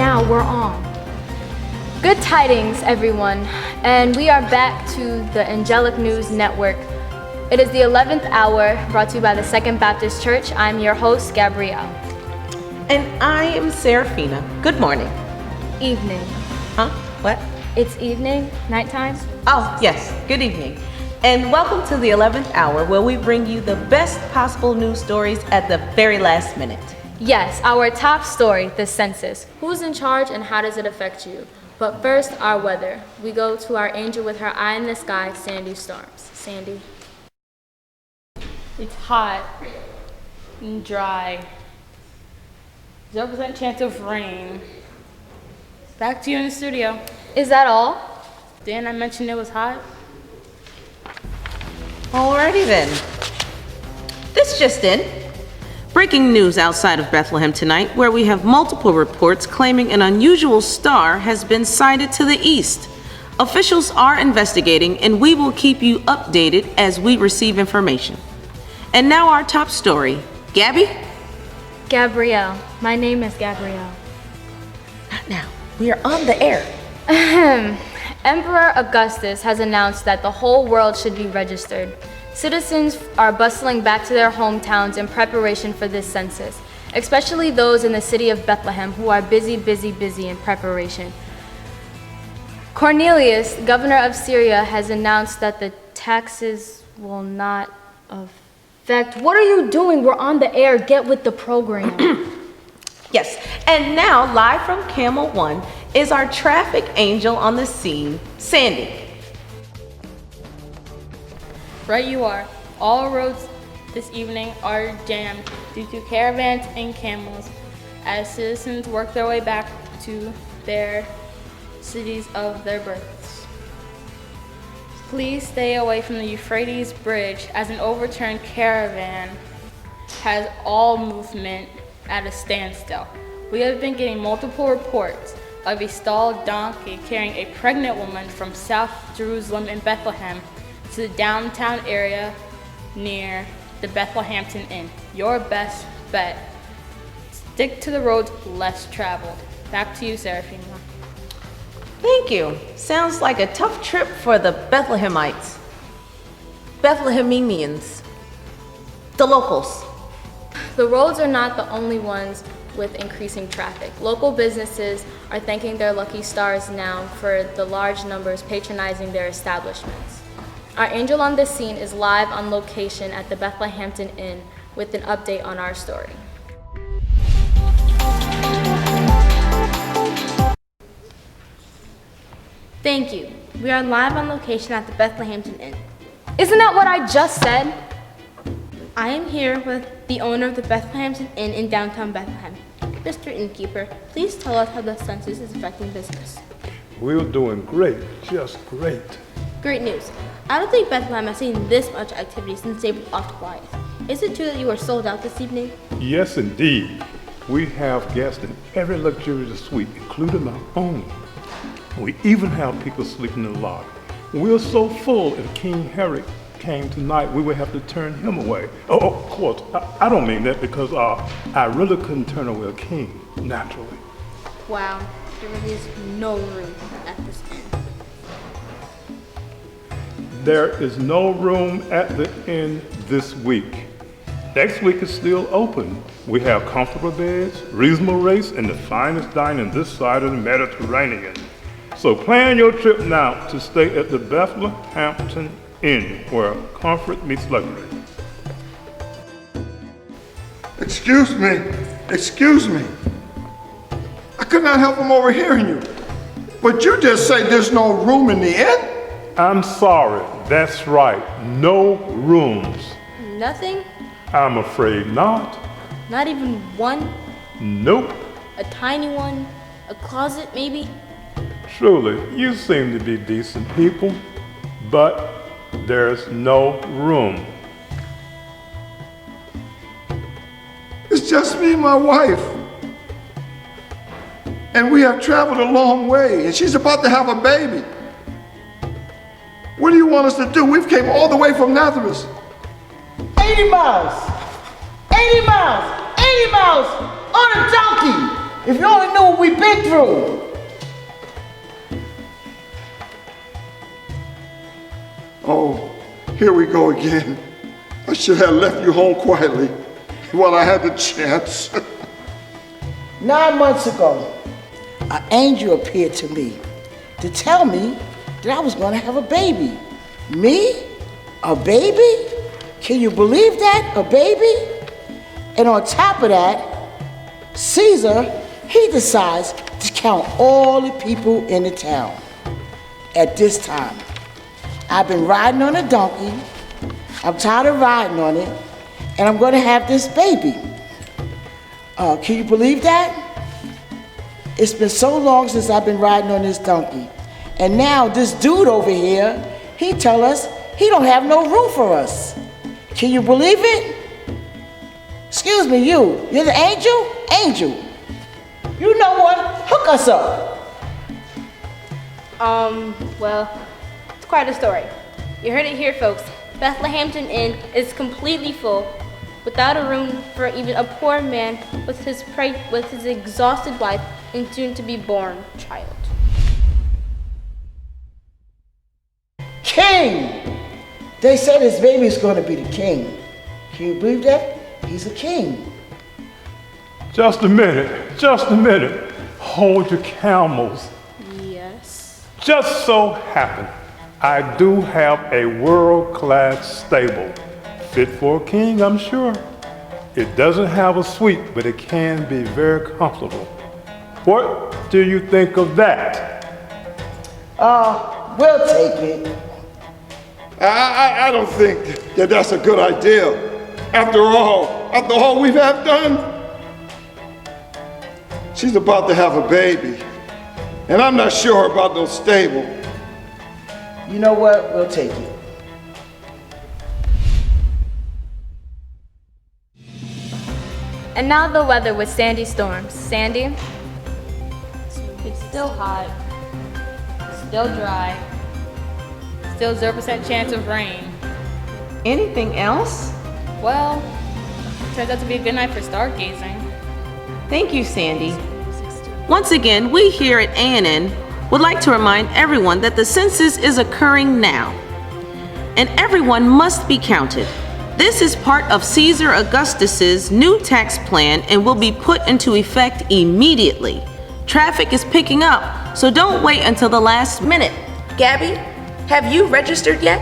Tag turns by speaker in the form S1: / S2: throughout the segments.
S1: now we're on. Good tidings, everyone, and we are back to the Angelic News Network. It is the 11th hour, brought to you by the Second Baptist Church. I'm your host, Gabrielle.
S2: And I am Serafina. Good morning.
S1: Evening.
S2: Huh? What?
S1: It's evening, nighttime.
S2: Oh, yes. Good evening. And welcome to the 11th hour, where we bring you the best possible news stories at the very last minute.
S1: Yes, our top story, the census. Who's in charge and how does it affect you? But first, our weather. We go to our angel with her eye in the sky, Sandy Storms. Sandy.
S3: It's hot and dry. 0% chance of rain. Back to you in the studio.
S1: Is that all?
S3: Didn't I mention it was hot?
S2: Alrighty then. This just in. Breaking news outside of Bethlehem tonight, where we have multiple reports claiming an unusual star has been sighted to the east. Officials are investigating, and we will keep you updated as we receive information. And now our top story. Gabby?
S1: Gabrielle. My name is Gabrielle.
S2: Not now. We are on the air.
S1: Emperor Augustus has announced that the whole world should be registered. Citizens are bustling back to their hometowns in preparation for this census, especially those in the city of Bethlehem who are busy in preparation. Cornelius, governor of Syria, has announced that the taxes will not affect. What are you doing? We're on the air. Get with the program.
S2: Yes, and now live from Camel One is our traffic angel on the scene, Sandy.
S3: Right you are. All roads this evening are jammed due to caravans and camels as citizens work their way back to their cities of their births. Please stay away from the Euphrates Bridge as an overturned caravan has all movement at a standstill. We have been getting multiple reports of a stalled donkey carrying a pregnant woman from South Jerusalem and Bethlehem to the downtown area near the Bethlehemton Inn. Your best bet. Stick to the roads less traveled. Back to you, Serafina.
S2: Thank you. Sounds like a tough trip for the Bethlehemites. Bethlehemians. The locals.
S1: The roads are not the only ones with increasing traffic. Local businesses are thanking their lucky stars now for the large numbers patronizing their establishments. Our angel on the scene is live on location at the Bethlehemton Inn with an update on our story.
S4: Thank you. We are live on location at the Bethlehemton Inn.
S1: Isn't that what I just said?
S4: I am here with the owner of the Bethlehemton Inn in downtown Bethlehem. Mr. Innkeeper, please tell us how the census is affecting business.
S5: We're doing great, just great.
S4: Great news. I don't think Bethlehem has seen this much activity since they were off Goliath. Is it true that you are sold out this evening?
S5: Yes, indeed. We have guests in every luxurious suite, including our own. We even have people sleeping in the lobby. We're so full, if King Herod came tonight, we would have to turn him away. Oh, of course, I don't mean that because I really couldn't turn away a king, naturally.
S4: Wow, there really is no room at this inn.
S5: There is no room at the inn this week. Next week is still open. We have comfortable beds, reasonable rates, and the finest dining this side of the Mediterranean. So plan your trip now to stay at the Bethlehemton Inn, where comfort meets luxury.
S6: Excuse me. I could not help from overhearing you. But you just said there's no room in the inn?
S5: I'm sorry, that's right, no rooms.
S4: Nothing?
S5: I'm afraid not.
S4: Not even one?
S5: Nope.
S4: A tiny one? A closet, maybe?
S5: Truly, you seem to be decent people, but there's no room.
S6: It's just me and my wife. And we have traveled a long way, and she's about to have a baby. What do you want us to do? We've came all the way from Nazareth.
S7: 80 miles! 80 miles! 80 miles on a donkey! If you only knew what we've been through.
S6: Oh, here we go again. I should have left you home quietly while I had the chance.
S7: 9 months ago, an angel appeared to me to tell me that I was going to have a baby. Me? A baby? Can you believe that? A baby? And on top of that, Caesar, he decides to count all the people in the town. At this time, I've been riding on a donkey. I'm tired of riding on it, and I'm going to have this baby. Can you believe that? It's been so long since I've been riding on this donkey. And now this dude over here, he tell us he don't have no room for us. Can you believe it? Excuse me, you're the angel? Angel. You know what? Hook us up.
S4: Well, it's quite a story. You heard it here, folks. Bethlehemton Inn is completely full, without a room for even a poor man with his exhausted wife and soon-to-be-born child.
S7: King! They said his baby's going to be the king. Can you believe that? He's a king.
S5: Just a minute, just a minute. Hold your camels.
S4: Yes.
S5: Just so happen, I do have a world-class stable. Fit for a king, I'm sure. It doesn't have a suite, but it can be very comfortable. What do you think of that?
S7: We'll take it.
S6: I don't think that that's a good idea. After all we've have done, she's about to have a baby. And I'm not sure about no stable.
S7: You know what? We'll take it.
S1: And now the weather with Sandy storms. Sandy?
S3: It's still hot, still dry, still 0% chance of rain.
S2: Anything else?
S3: Well, turns out to be a good night for stargazing.
S2: Thank you, Sandy. Once again, we here at ANN would like to remind everyone that the census is occurring now, and everyone must be counted. This is part of Caesar Augustus's new tax plan and will be put into effect immediately. Traffic is picking up, so don't wait until the last minute.
S8: Gabby, have you registered yet?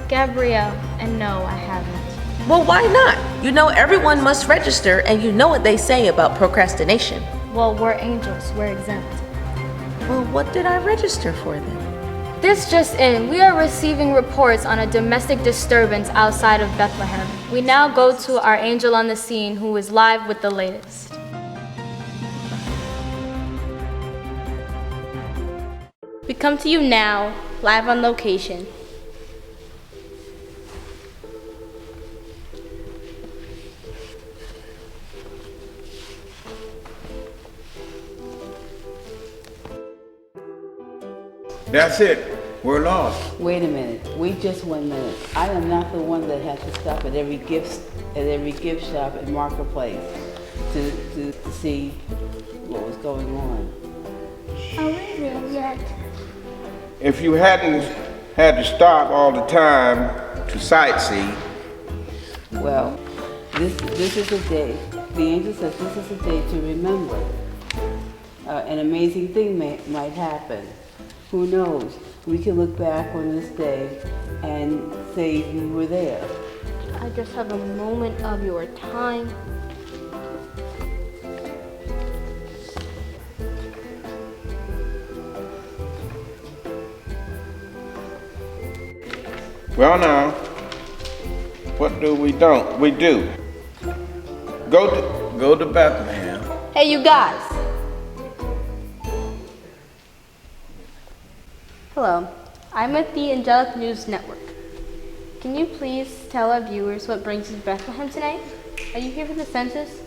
S1: Gabrielle, and no, I haven't.
S8: Well, why not? You know everyone must register, and you know what they say about procrastination.
S1: Well, we're angels, we're exempt.
S8: Well, what did I register for then?
S1: This just in, we are receiving reports on a domestic disturbance outside of Bethlehem. We now go to our angel on the scene who is live with the latest.
S4: We come to you now, live on location.
S9: That's it. We're lost.
S10: Wait a minute. Wait just 1 minute. I am not the one that has to stop at every gift shop and marketplace to see what was going on.
S11: Are we there yet?
S9: If you hadn't had to stop all the time to sightsee,
S10: Well, this is a day. The angel says this is a day to remember. An amazing thing might happen. Who knows? We can look back on this day and say we were there.
S4: I just have a moment of your time.
S9: well now, what do? We do. Go to Bethlehem.
S4: Hey, you guys. Hello, I'm with the Angelic News Network. Can you please tell our viewers what brings you to Bethlehem tonight? Are you here for the census?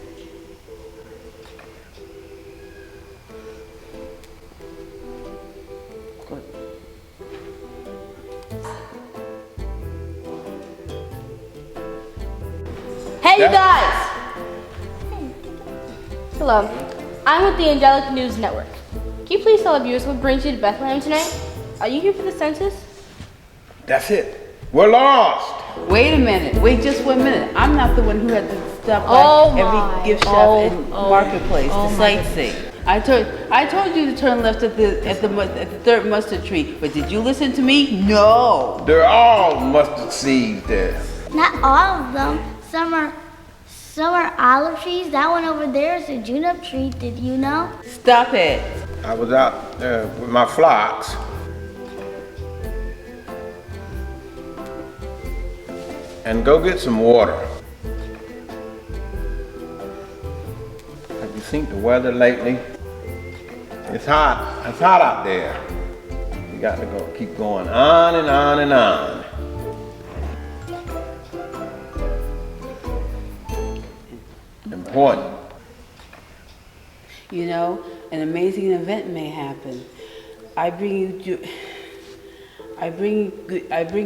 S4: Hey, you guys! Hello, I'm with the Angelic News Network. Can you please tell our viewers what brings you to Bethlehem tonight? Are you here for the census?
S9: That's it. We're lost.
S10: Wait a minute. Wait just 1 minute. I'm not the one who had to stop
S3: Oh
S10: by
S3: my.
S10: every gift shop
S3: Oh,
S10: and
S3: oh,
S10: marketplace
S3: oh
S10: to
S3: my
S10: sightsee. I told you to turn left at the third mustard tree, but did you listen to me? No.
S9: They're all mustard seeds there.
S11: Not all of them. Some are olive trees. That one over there is a junip tree. Did you know?
S10: Stop it.
S9: I was out with my flocks. And go get some water. Have you seen the weather lately? It's hot. It's hot out there. You got to keep going on and on and on. Important.
S10: You know, an amazing event may happen. I bring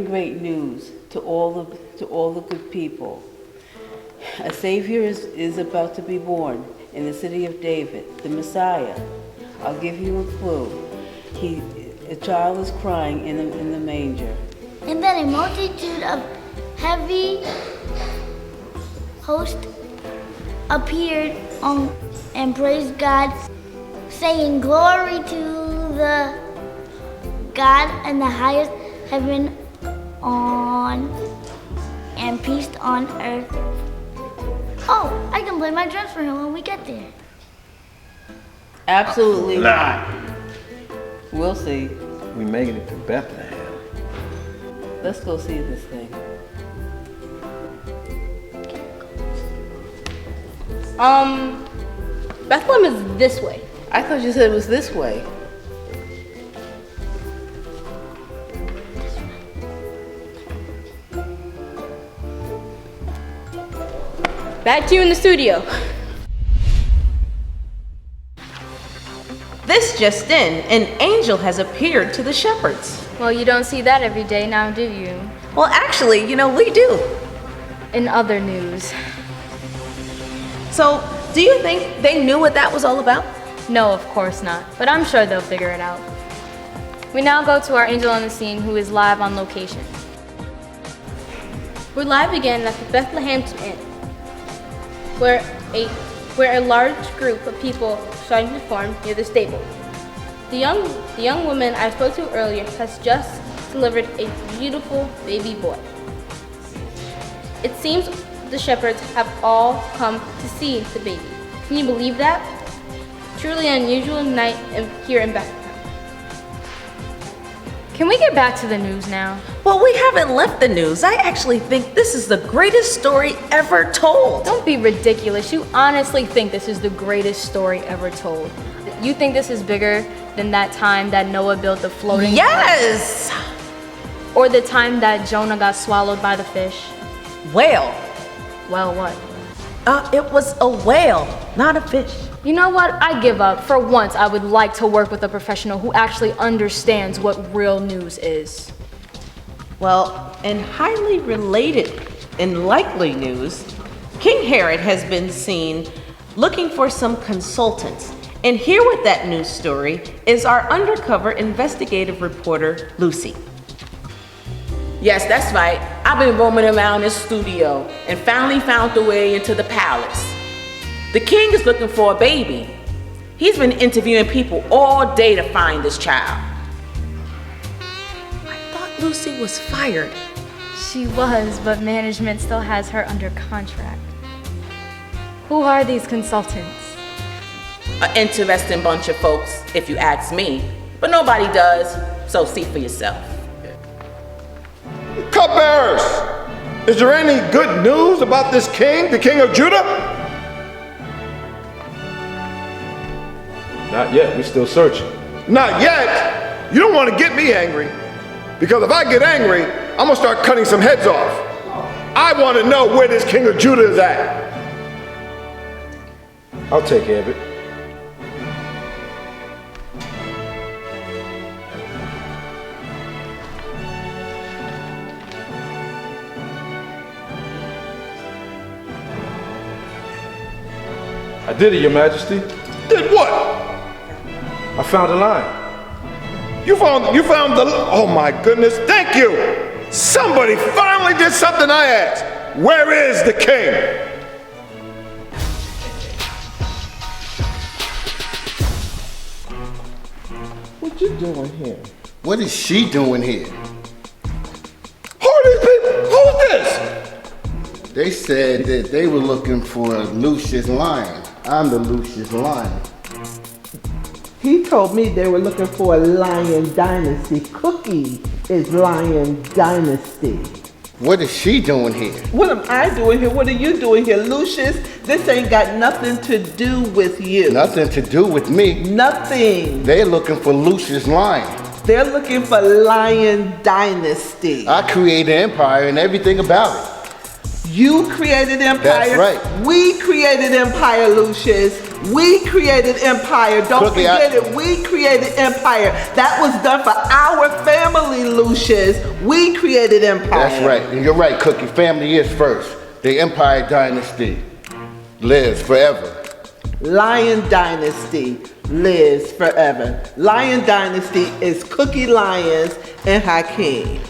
S10: great news to all the good people. A Savior is about to be born in the city of David, the Messiah. I'll give you a clue. A child is crying in the manger.
S11: And then a multitude of heavy hosts appeared and praised God, saying, "Glory to the God in the highest heaven and peace on earth." Oh, I can play my drums for him when we get there.
S10: Absolutely
S9: Nah.
S10: not. We'll see.
S9: We making it to Bethlehem.
S10: Let's go see this thing.
S4: Bethlehem is this way.
S10: I thought you said it was this way.
S4: Back to you in the studio.
S2: This just in, an angel has appeared to the shepherds.
S1: Well, you don't see that every day now, do you?
S2: Well, actually, we do.
S1: In other news.
S2: So, do you think they knew what that was all about?
S1: No, of course not, but I'm sure they'll figure it out. We now go to our angel on the scene who is live on location.
S4: We're live again at the Bethlehem's Inn, where a large group of people are starting to form near the stable. The young woman I spoke to earlier has just delivered a beautiful baby boy. It seems the shepherds have all come to see the baby. Can you believe that? Truly unusual night here in Bethlehem.
S1: Can we get back to the news now?
S2: Well, we haven't left the news. I actually think this is the greatest story ever told.
S1: Don't be ridiculous. You honestly think this is the greatest story ever told? You think this is bigger than that time that Noah built the floating
S2: Yes!
S1: hut? Or the time that Jonah got swallowed by the fish?
S2: Whale.
S1: Well, what?
S2: It was a whale, not a fish.
S1: You know what? I give up. For once, I would like to work with a professional who actually understands what real news is.
S2: Well, in highly related and likely news, King Herod has been seen looking for some consultants. And here with that news story is our undercover investigative reporter, Lucy.
S8: Yes, that's right. I've been roaming around this studio and finally found the way into the palace. The king is looking for a baby. He's been interviewing people all day to find this child.
S2: I thought Lucy was fired.
S1: She was, but management still has her under contract. Who are these consultants?
S8: An interesting bunch of folks, if you ask me. But nobody does, so see for yourself.
S6: Cupbearers, is there any good news about this king, the king of Judah?
S12: Not yet, we're still searching.
S6: Not yet? You don't want to get me angry. Because if I get angry, I'm going to start cutting some heads off. I want to know where this king of Judah is at.
S12: I'll take care of it. I did it, Your Majesty.
S6: Did what?
S12: I found a lion.
S6: You found the, oh my goodness, thank you. Somebody finally did something I asked. Where is the king?
S9: What you doing here?
S13: What is she doing here?
S6: Who are these people? Who's this?
S13: They said that they were looking for Lucius Lion. I'm the Lucius Lion.
S14: He told me they were looking for a Lion Dynasty. Cookie is Lion Dynasty.
S13: What is she doing here?
S14: What am I doing here? What are you doing here? Lucius, this ain't got nothing to do with you.
S13: Nothing to do with me.
S14: Nothing.
S13: They're looking for Lucius Lion.
S14: They're looking for Lion Dynasty.
S13: I created Empire and everything about it.
S14: You created Empire.
S13: That's right.
S14: We created Empire, Lucius. We created Empire. Don't
S13: Cookie,
S14: forget it. We created Empire. That was done for our family, Lucius. We created Empire.
S13: That's right. And you're right, Cookie. Family is first. The Empire Dynasty lives forever.
S14: Lion Dynasty lives forever. Lion Dynasty is Cookie Lions and Hakeem.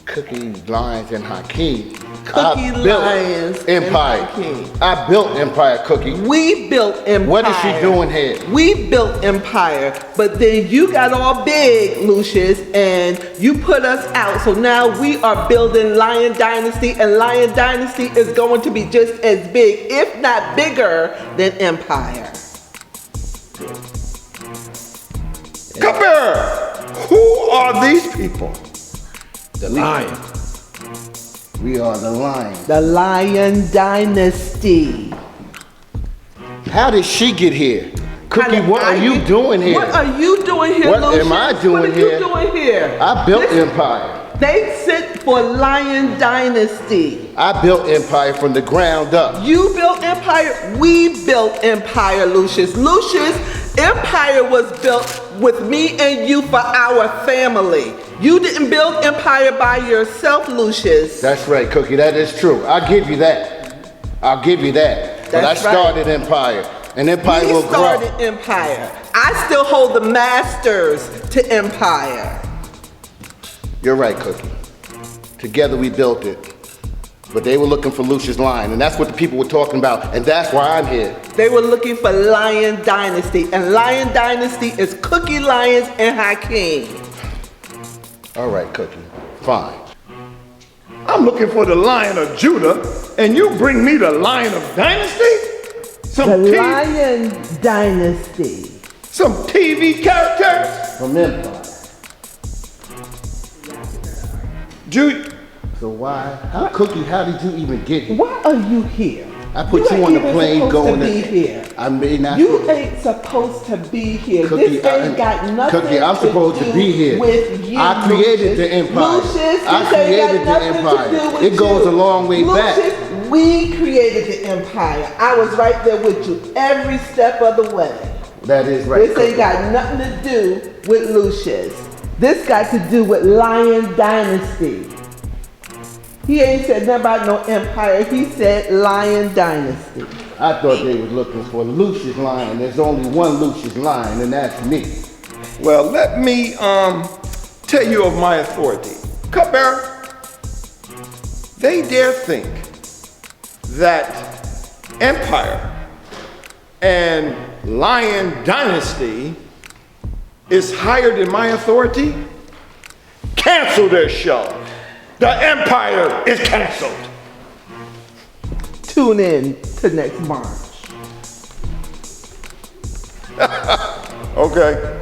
S13: Cookie, Lions, and Hakeem.
S14: Cookie, Lions,
S13: Empire.
S14: and Hakeem.
S13: I built Empire, Cookie.
S14: We built Empire.
S13: What is she doing here?
S14: We built Empire, but then you got all big, Lucius, and you put us out. So now we are building Lion Dynasty, and Lion Dynasty is going to be just as big, if not bigger, than Empire.
S6: Come here. Who are these people?
S12: The lion.
S13: We are the Lion.
S14: The Lion Dynasty.
S13: How did she get here? Cookie, what are you doing here?
S14: What are you doing here,
S13: What
S14: Lucius?
S13: am I doing here?
S14: What are you doing here?
S13: I built Empire.
S14: They sent for Lion Dynasty.
S13: I built Empire from the ground up.
S14: You built Empire, we built Empire, Lucius. Lucius, Empire was built with me and you for our family. You didn't build Empire by yourself, Lucius.
S13: That's right, Cookie, that is true. I'll give you that. I'll give you that. But I
S14: That's right.
S13: started Empire, and Empire
S14: We
S13: will grow.
S14: started Empire. I still hold the masters to Empire.
S13: You're right, Cookie. Together we built it. But they were looking for Lucius Lion, and that's what the people were talking about, and that's why I'm here.
S14: They were looking for Lion Dynasty, and Lion Dynasty is Cookie, Lions, and Hakeem.
S13: All right, Cookie, fine.
S6: I'm looking for the Lion of Judah, and you bring me the Lion of Dynasty?
S14: The Lion Dynasty.
S6: Some TV characters?
S13: From Empire. So why? Cookie, how did you even get here?
S14: Why are you here?
S13: I put you on the plane going
S14: to be here.
S13: I may not.
S14: You ain't supposed to be here.
S13: Cookie,
S14: this ain't got nothing
S13: Cookie, I'm supposed to be here.
S14: With you,
S13: I created
S14: Lucius.
S13: the Empire.
S14: Lucius,
S13: I
S14: this ain't
S13: created
S14: got
S13: the
S14: nothing
S13: Empire.
S14: to do with
S13: It goes
S14: you.
S13: a long way back.
S14: Lucius, we created the Empire. I was right there with you every step of the way.
S13: That is right.
S14: This ain't got nothing to do with Lucius. This got to do with Lion Dynasty. He ain't said nothing about no empire. He said Lion Dynasty.
S13: I thought they was looking for Lucius Lion. There's only one Lucius Lion, and that's me.
S6: Well, let me tell you of my authority. Cupbearer, they dare think that Empire and Lion Dynasty is higher than my authority? Cancel their show. The Empire is canceled.
S14: Tune in to next March.
S6: Okay.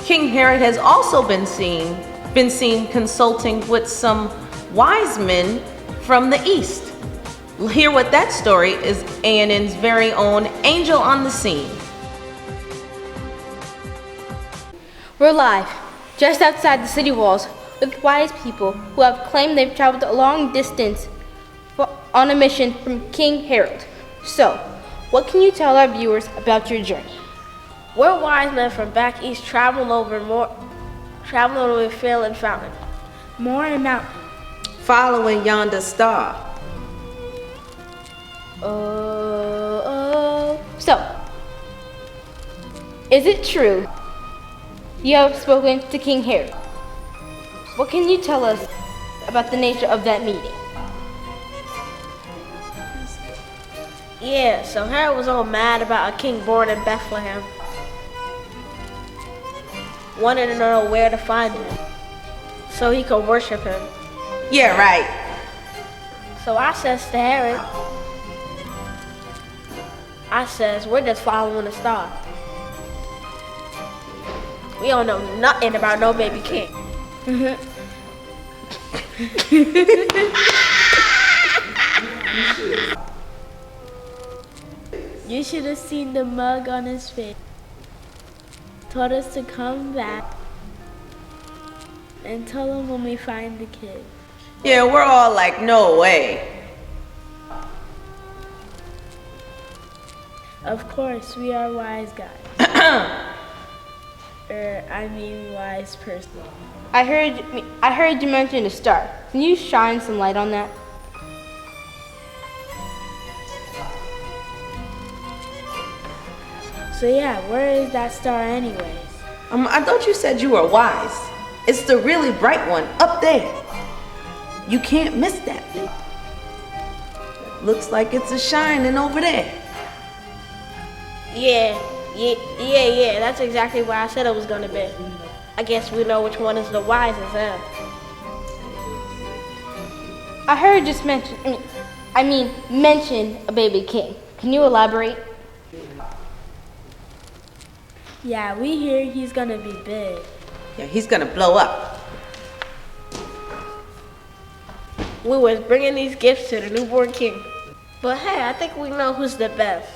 S2: King Herod has also been seen consulting with some wise men from the east. We'll hear what that story is ANN's very own Angel on the Scene.
S4: We're live, just outside the city walls, with wise people who have claimed they've traveled a long distance on a mission from King Herod. So, what can you tell our viewers about your journey?
S15: We're wise men from back east traveling over Phil and Fountain.
S3: More and mountain.
S2: Following yonder star.
S4: So, is it true you have spoken to King Herod? What can you tell us about the nature of that meeting?
S15: Yeah, so Herod was all mad about a king born in Bethlehem. Wanted to know where to find him so he could worship him.
S2: Yeah, right.
S15: So I says to Herod, we're just following the star. We don't know nothing about no baby king.
S3: You should have seen the mug on his face. Told us to come back and tell him when we find the kid.
S2: Yeah, we're all like, no way.
S3: Of course, we are wise guys. Wise person.
S4: I heard you mention a star. Can you shine some light on that?
S3: So yeah, where is that star anyways?
S2: I thought you said you were wise. It's the really bright one up there. You can't miss that thing. Looks like it's a shining over there.
S15: Yeah, that's exactly where I said it was gonna be. I guess we know which one is the wisest, huh?
S4: I heard you just mention a baby king. Can you elaborate?
S3: Yeah, we hear he's gonna be big.
S2: Yeah, he's gonna blow up.
S15: We was bringing these gifts to the newborn king. But hey, I think we know who's the best.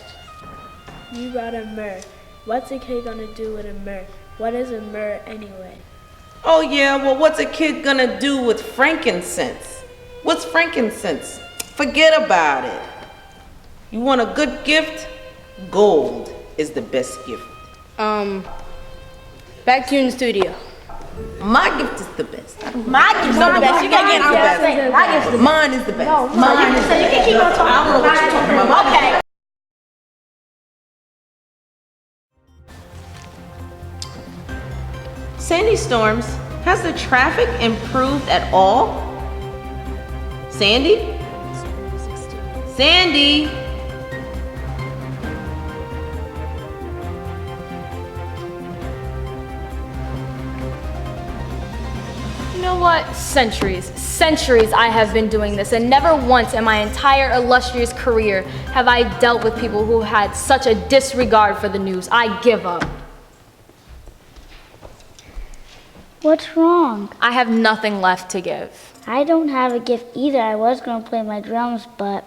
S3: You brought a myrrh. What's a kid gonna do with a myrrh? What is a myrrh anyway?
S2: Oh yeah, well what's a kid gonna do with frankincense? What's frankincense? Forget about it. You want a good gift? Gold is the best gift.
S4: Back to you in the studio.
S2: My gift is the best.
S4: My gift is the best. You gotta get the best. My gift is the best.
S2: Mine is the best.
S4: No,
S2: Mine is the
S4: you
S2: best.
S4: can keep on talking.
S2: I don't know what you're talking about.
S4: Okay.
S2: Sandy Storms, has the traffic improved at all? Sandy? Sandy?
S1: You know what? Centuries I have been doing this, and never once in my entire illustrious career have I dealt with people who had such a disregard for the news. I give up.
S11: What's wrong?
S1: I have nothing left to give.
S11: I don't have a gift either. I was going to play my drums, but